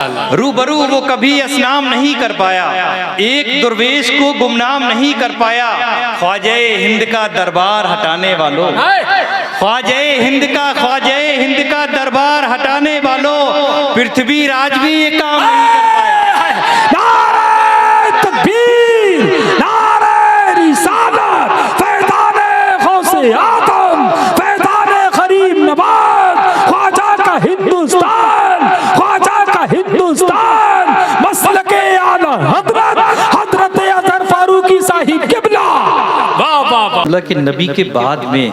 रूबरू वो कभी अस्नाम नहीं कर पाया, एक दुर्वेश को गुमनाम नहीं कर पाया। ख्वाजे हिंद का दरबार हटाने वालों, ख्वाजे हिंद का दरबार हटाने वालों, पृथ्वी राज भी ये काम नहीं कर पाया। नारे तकबीर, नारे रिसालत, फैज़ाने गौसे आदम, फैज़ाने गरीब नवाज, ख्वाजा का हिंदुस्तान, ख्वाजा का हिंदुस्तान, मसलके आला हजरत हजरत अजहर फारूकी साहिब किबला। वाह वाह वाह। अल्लाह के नबी के बाद में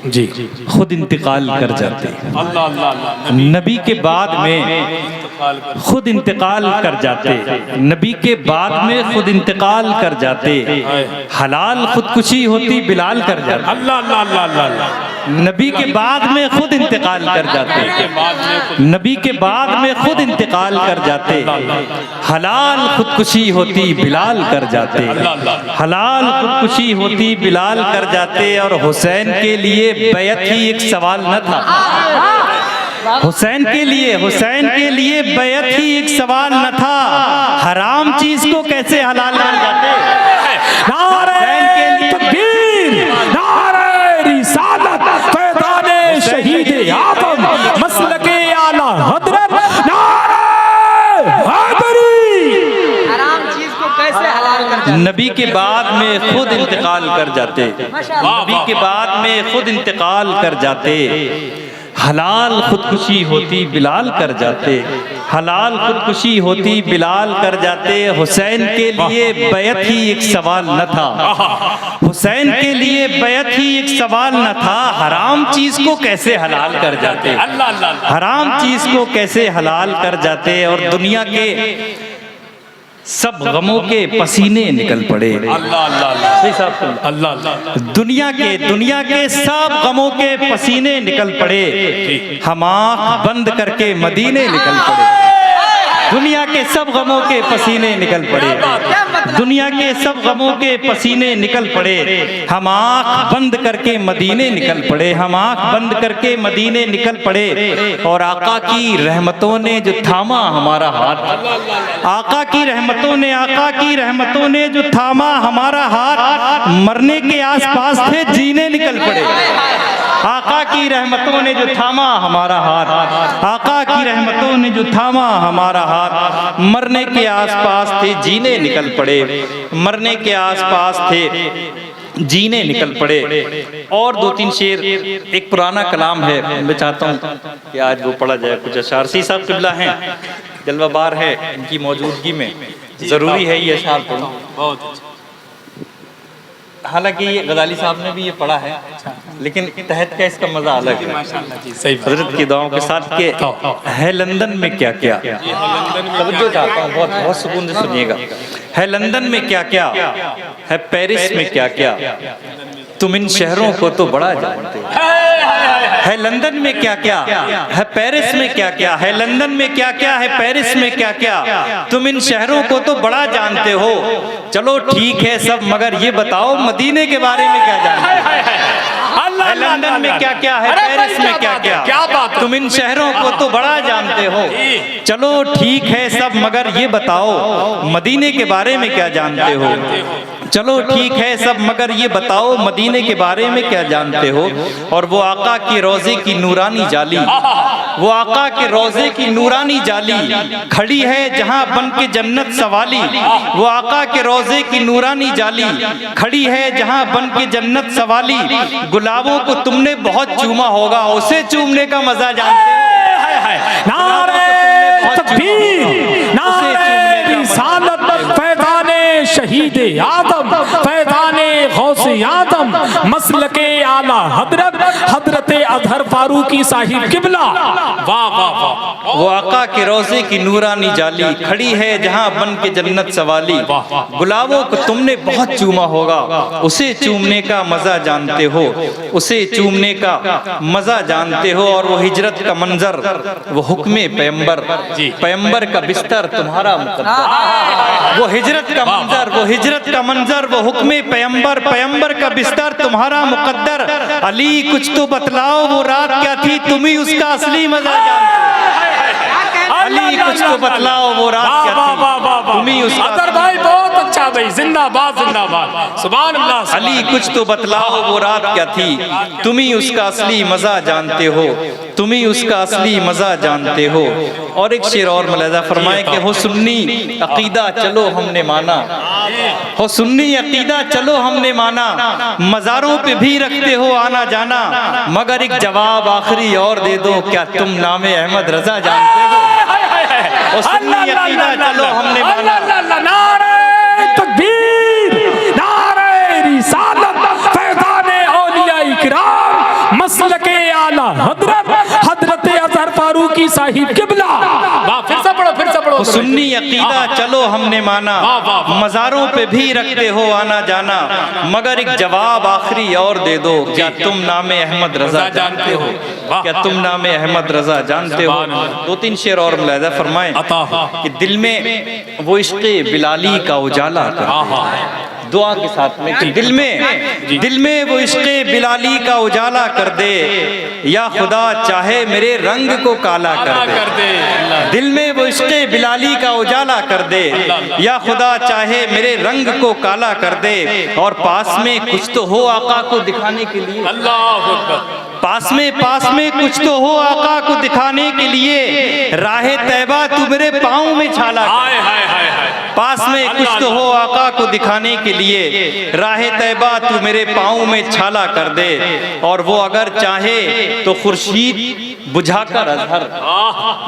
जी खुद इंतकाल कर जाते हैं। अल्लाह अल्लाह। नबी के बाद में खुद इंतकाल कर जाते, नबी के बाद में खुद इंतकाल कर जाते। हलाल खुदकुशी होती बिलाल कर जाते। अल्लाह अल्लाह अल्लाह अल्लाह। नबी के बाद में खुद इंतकाल कर जाते, नबी के बाद में खुद इंतकाल कर जाते। हलाल खुदकुशी होती बिलाल कर जाते, हलाल खुदकुशी होती बिलाल कर जाते। और हुसैन के लिए बैत ही एक सवाल न था, हुसैन के लिए बैत ही एक सवाल न था। हराम चीज को कैसे हलाल कर जाते। नारे तकबीर, नारे रिसालत, फैज़ाने शहीद आदम, मसलके आला हजरत, नारे हैदरी। हराम चीज को कैसे हलाल कर जाते। नबी के बाद में खुद इंतकाल कर जाते, नबी के बाद में खुद इंतकाल कर जाते। हलाल खुदकुशी होती बिलाल कर जाते, हलाल खुदकुशी होती बिलाल कर जाते। हुसैन के लिए बैत ही एक सवाल न था, हुसैन के लिए बैत ही एक सवाल न था। हराम चीज को कैसे हलाल कर जाते, हराम चीज को कैसे हलाल कर जाते। और दुनिया के सब गमों के पसीने निकल पड़े। दुनिया के सब गमों के पसीने निकल पड़े। हम आँख बंद करके मदीने निकल पड़े। दुनिया के सब गमों के पसीने निकल पड़े, दुनिया के सब गमों के पसीने निकल पड़े। हम आँख बंद करके मदीने निकल पड़े, हम आँख बंद करके मदीने निकल पड़े। और आका की रहमतों ने जो थामा हमारा हाथ, आका की रहमतों ने जो थामा हमारा हाथ, मरने के आसपास थे जीने निकल पड़े। आका की रहमतों ने जो थामा हमारा हाथ, आका की रहमतों ने जो थामा हमारा हाथ, मरने के आसपास थे जीने निकल पड़े, मरने के आसपास थे जीने निकल पड़े। और दो तीन शेर, एक पुराना कलाम है, मैं चाहता हूँ कि आज वो पढ़ा जाए। कुछ अशार सी साहब किबला हैं, जलवाबार है, इनकी मौजूदगी में जरूरी है ये अशार पढ़ना। हालांकि ये गजाली साहब ने भी ये पढ़ा है, लेकिन तहत का इसका मजा अलग है। हजरत की दुआओं के साथ के है लंदन में क्या क्या, तवज्जो चाहता हूँ, बहुत बहुत सुकून से सुनिएगा। है लंदन में क्या क्या, है पेरिस में क्या क्या, तुम इन शहरों को तो बड़ा जानते हो। है लंदन में क्या क्या, है पेरिस में क्या क्या, है लंदन में क्या क्या, है पेरिस में क्या क्या, तुम इन शहरों को तो बड़ा जानते हो। चलो ठीक है सब, मगर ये बताओ मदीने के बारे में क्या जानते हो। है लंदन में क्या क्या, है पेरिस में क्या क्या, तुम इन शहरों को तो बड़ा जानते हो। चलो ठीक है सब, मगर ये बताओ मदीने के बारे में क्या जानते हो। चलो ठीक है सब, मगर ये बताओ मदीने के बारे में क्या जानते हो। और वो आका की रोज़े की नूरानी जाली, वो आका के रोज़े की नूरानी जाली खड़ी है जहां बन के जन्नत सवाली। वो आका के रोज़े की नूरानी जाली खड़ी है जहां बन के जन्नत सवाली। गुलाबों को तुमने बहुत चूमा होगा, उसे चूमने का मजा जानते हो। नारे तकबीर, नारे रिसालत, फैज़ाने शहीद आदम, फैज़ाने गौसे आदम, मसलके आला हजरत हजरत अजहर फारूकी साहिब किबला। वाह वाह वाह। वो आका के रोज़े की नूरानी जाली खड़ी है जहां बन के जन्नत सवाली। गुलाबों को तुमने बहुत चूमा होगा, उसे चूमने का मजा जानते हो, उसे चूमने का मजा जानते हो। और वो हिजरत का मंजर, वो हुक्मे पैगंबर, पैगंबर का बिस्तर तुम्हारा मुकद्दर। वो हिजरत का मंजर, वो हिजरत का मंजर, वो हुक्मे पैगंबर, पैगंबर का बिस्तर तुम्हारा मुकद्दर। अली कुछ तो बतलाओ वो रात क्या थी, तुम ही उसका असली मजा जानते हो। अली कुछ तो बतलाओ वो रात क्या थी, तुम ही उसका अदर भाई बहुत अच्छा भाई, जिंदाबाद जिंदाबाद, सुभान अल्लाह। अली कुछ तो बतलाओ वो रात क्या थी, तुम ही उसका असली मजा जानते हो, तुम ही उसका असली मजा जानते हो। और एक शेर और मुलाहिजा फरमाए कि हो सुन्नी अकीदा चलो हमने माना, हो सुन्नी अकीदा चलो हमने माना, मज़ारों पे भी रखते हो आना जाना, मगर एक जवाब आखिरी और दे दो, क्या तुम नामे अहमद रजा जानते हो। हो सुन्नी अकीदा चलो हमने माना, नारे तकबीर, नारे रिसालत, फैज़ाने औलिया इकराम, मसलके आला हजरत, हजरत अज़हर फारूकी साहिब किबला। वाह, फिर से पढ़ो, फिर से पढ़ो। सुन्नी अकीदा चलो हमने माना, मज़ारों पे भी रखते हो आना जाना, मगर एक जवाब आखिरी और दे दो, क्या तुम नामे अहमद रजा जानते हो, क्या तुम नामे अहमद रजा जानते हो। दो तीन शेर और मुलाहिजा फरमाएं कि दिल में वो इश्क़े बिलाली का उजाला कर, दुआ के साथ में कि दिल में वो इश्क़े बिलाली का उजाला कर दे, या खुदा चाहे मेरे रंग को काला कर दे। दिल में वो इश्क़े बिलाली का उजाला कर दे, या खुदा चाहे मेरे रंग को काला कर दे। और पास में कुछ तो हो आका को दिखाने के लिए, अल्लाह अकबर, पास में कुछ तो हो आका को दिखाने के लिए, राहे तैबा तू मेरे पाँव में छाला कर। पास में कुछ तो हो आका को दिखाने के लिए, राहे तैबा तू मेरे पाँव में छाला कर दे। और वो अगर चाहे तो खुर्शीद बुझाकर अजहर,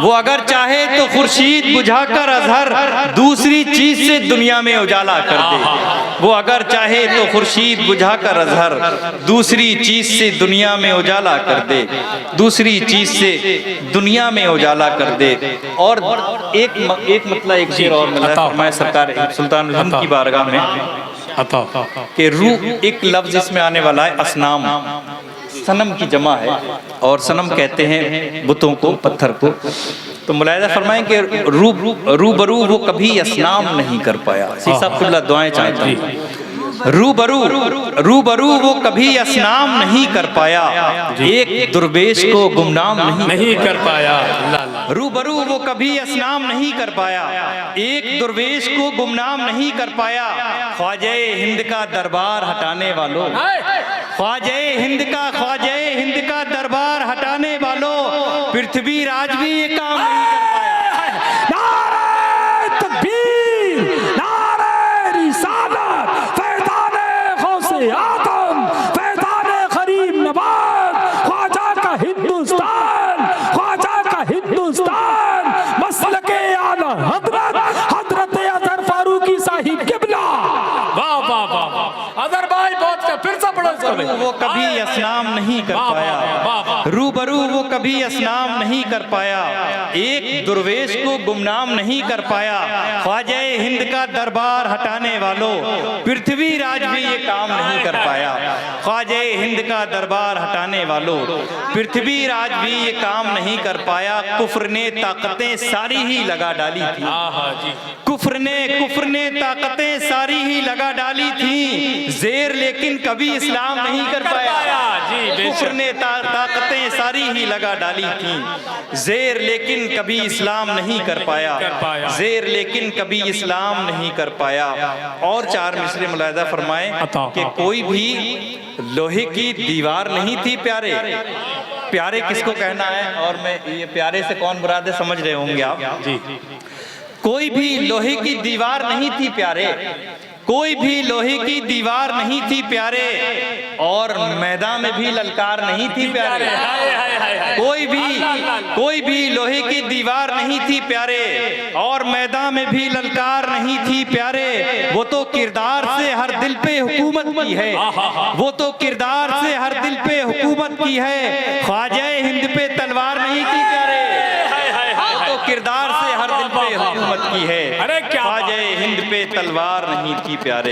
वो अगर चाहे तो खुर्शीद बुझाकर अजहर, दूसरी चीज से दुनिया में उजाला कर दे। वो अगर चाहे तो खुर्शीद बुझाकर अजहर, दूसरी चीज से दुनिया में उजाला कर दे, दूसरी चीज से दुनिया में उजाला कर दे। और एक मतलब एक शेर और मिला मैं सरकार सुल्तान हिंद की बारगाह में कि रूह, एक लफ्ज इसमें आने वाला है असनाम, सनम की जमा है, और सनम कहते हैं बुतों को, पत्थर को। तो मुलाहिजा फरमाएं कि रूबरू वो कभी असनाम नहीं कर पाया। सीसाफुल्लाह दुआएं चाहता हूं। रूबरू वो कभी असनाम नहीं कर पाया, एक दुर्वेश को गुमनाम नहीं कर पाया। रूबरू वो कभी असनाम नहीं कर पाया, एक दुर्वेश को गुमनाम नहीं कर पाया। ख्वाजे हिंद का दरबार हटाने वालों, ख्वाजे हिंद का दरबार हटाने वालों, पृथ्वी राज भी ये काम नहीं कर पाया। नारे तकबीर, नारे रिसालत, फैज़ाने गौसे आदम, फैज़ाने गरीब नवाज, ख्वाजा का हिंदुस्तान, ख्वाजा का हिंदुस्तान, मसलके आला हजरत, हजरत अज़हर फारूकी साहिब किबला। वाह वाह वाह, अज़हर भाई बहुत, फिर से पढ़ो इसको। वो कभी असनाम नहीं कर पाया, रूबरू वो कभी असनाम नहीं कर पाया, एक दुर्वेश को गुमनाम नहीं कर पाया। ख्वाजे हिंद का दरबार हटाने वालों, पृथ्वी राज भी ये काम नहीं कर पाया। ख्वाजे हिंद का दरबार हटाने वालों, पृथ्वी राज भी ये काम नहीं कर पाया। कुफ्र ने ताकतें सारी ही लगा डाली थी, कुफ्र ने ताकतें सारी ही लगा डाली थी, जेर लेकिन कभी इस्लाम नहीं कर पाया। कुफ्र ने ताकतें सारी ही लगा डाली थी, जेर लेकिन कभी इस्लाम नहीं कर पाया, जेर लेकिन कभी इस्लाम नहीं कर पाया। और चार मिसरे मुलाहिजा फरमाए कि कोई भी लोहे की दीवार नहीं थी प्यारे। प्यारे किसको कहना है, और मैं ये प्यारे से कौन मुराद है समझ रहे होंगे आप जी। कोई भी लोहे की दीवार नहीं थी प्यारे, कोई भी लोहे की दीवार नहीं थी प्यारे, और मैदान में भी ललकार नहीं थी प्यारे। कोई भी लोहे की दीवार नहीं थी प्यारे, और मैदान में भी ललकार नहीं थी प्यारे। वो तो किरदार से हर दिल पे हुकूमत की है, वो तो किरदार से हर दिल पे हुकूमत की है। ख्वाजा हिंद पे तलवार नहीं थी प्यारे, वो तो किरदार से हर दिल पे हुकूमत की है। ख्वाजा हिंद पे तलवार नहीं थी प्यारे।